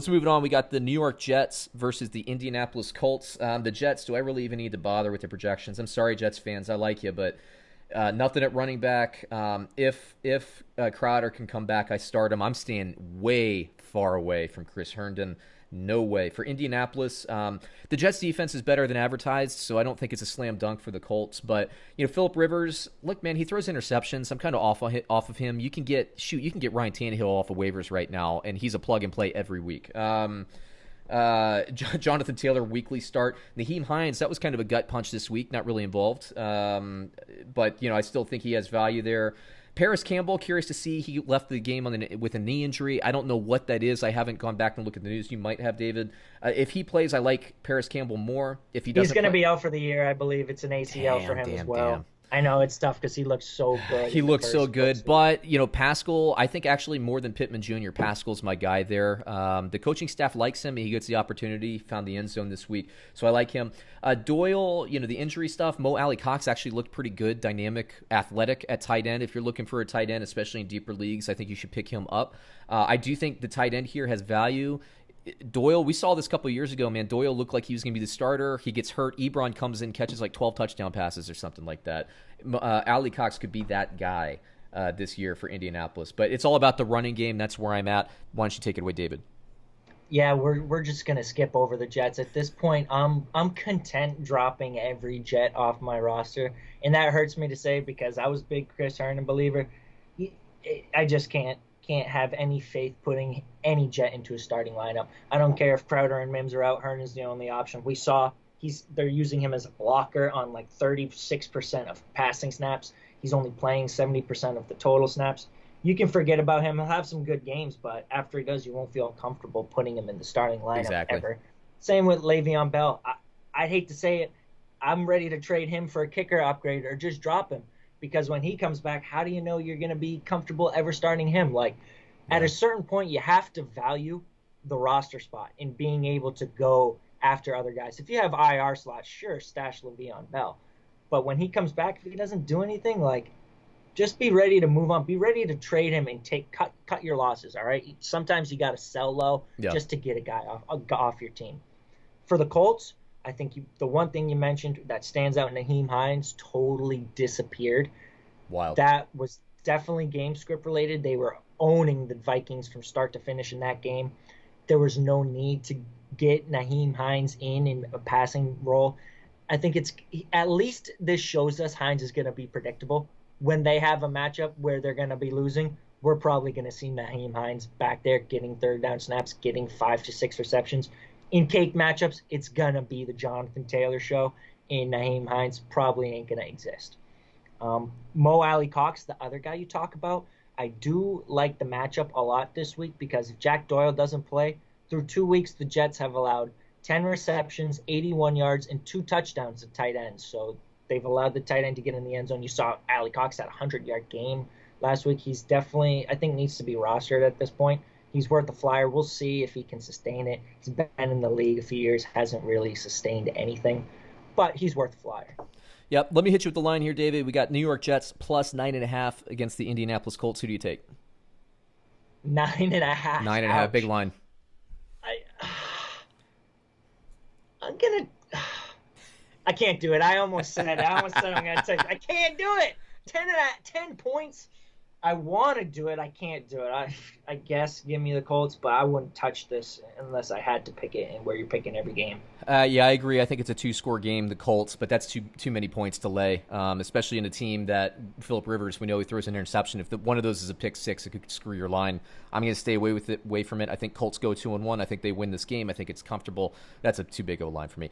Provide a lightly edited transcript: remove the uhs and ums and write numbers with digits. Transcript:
Let's move it on. We got the New York Jets versus the Indianapolis Colts. The Jets, do I really even need to bother with the projections? I'm sorry, Jets fans. I like you, but nothing at running back. If Crowder can come back, I start him. I'm staying way far away from Chris Herndon. No way. For Indianapolis, the Jets defense is better than advertised, so I don't think it's a slam dunk for the Colts. But, Phillip Rivers, look, man, he throws interceptions. I'm kind of off of him. You can get Ryan Tannehill off of waivers right now, and he's a plug and play every week. Jonathan Taylor, weekly start. Nyheim Hines, that was kind of a gut punch this week, not really involved. But, I still think he has value there. Parris Campbell, curious to see. He left the game with a knee injury. I don't know what that is. I haven't gone back and looked at the news. You might have, David. If he plays, I like Parris Campbell more. If he doesn't, he's going to be out for the year. I believe it's an ACL for him as well. Damn. I know it's tough because he looks so good. He looks so good, but Pascal, I think actually more than Pittman Jr., Pascal's my guy there. The coaching staff likes him. He gets the opportunity. Found the end zone this week, so I like him. Doyle, the injury stuff. Mo Alley Cox actually looked pretty good, dynamic, athletic at tight end. If you're looking for a tight end, especially in deeper leagues, I think you should pick him up. I do think the tight end here has value. Doyle, we saw this a couple of years ago, man. Doyle looked like he was going to be the starter. He gets hurt. Ebron comes in, catches like 12 touchdown passes or something like that. Alley Cox could be that guy this year for Indianapolis. But it's all about the running game. That's where I'm at. Why don't you take it away, David? Yeah, we're just going to skip over the Jets. At this point, I'm content dropping every Jet off my roster. And that hurts me to say because I was a big Chris Herndon believer. I just can't have any faith putting any Jet into a starting lineup. I don't care if Crowder and Mims are out. Herndon's the only option. We saw they're using him as a blocker on like 36% of passing snaps. He's only playing 70% of the total snaps. You can forget about him. He'll have some good games, but after he does, you won't feel comfortable putting him in the starting lineup ever. Same with LeVeon Bell. I'd hate to say it. I'm ready to trade him for a kicker upgrade or just drop him. Because when he comes back, how do you know you're going to be comfortable ever starting him? At a certain point, you have to value the roster spot and being able to go after other guys. If you have IR slots, sure, stash LeVeon Bell. But when he comes back, if he doesn't do anything, just be ready to move on. Be ready to trade him and cut your losses, all right? Sometimes you got to sell low just to get a guy off your team. For the Colts, I think the one thing you mentioned that stands out, Nyheim Hines totally disappeared. Wild. That was definitely game script related. They were owning the Vikings from start to finish in that game. There was no need to get Nyheim Hines in a passing role. I think at least this shows us Hines is going to be predictable. When they have a matchup where they're going to be losing, we're probably going to see Nyheim Hines back there getting third down snaps, getting 5 to 6 receptions. In cake matchups, it's going to be the Jonathan Taylor show, and Nyheim Hines probably ain't going to exist. Mo Alley Cox, the other guy you talk about, I do like the matchup a lot this week because if Jack Doyle doesn't play, through 2 weeks, the Jets have allowed 10 receptions, 81 yards, and 2 touchdowns to tight ends. So they've allowed the tight end to get in the end zone. You saw Alley Cox had a 100-yard game last week. He's definitely, I think, needs to be rostered at this point. He's worth a flyer. We'll see if he can sustain it. He's been in the league a few years, hasn't really sustained anything, but he's worth a flyer. Yep. Let me hit you with the line here, David. We got New York Jets plus 9.5 against the Indianapolis Colts. Who do you take? 9.5. 9.5. Big line. I can't do it. I almost said I'm going to take. I can't do it. 10 points. I want to do it. I can't do it. I guess give me the Colts, but I wouldn't touch this unless I had to pick it and where you're picking every game. Yeah, I agree. I think it's a 2-score game, the Colts, but that's too many points to lay, especially in a team that Phillip Rivers, we know he throws an interception. If one of those is a pick six, it could screw your line. I'm going to stay away from it. I think Colts go 2-1. I think they win this game. I think it's comfortable. That's too big of a line for me.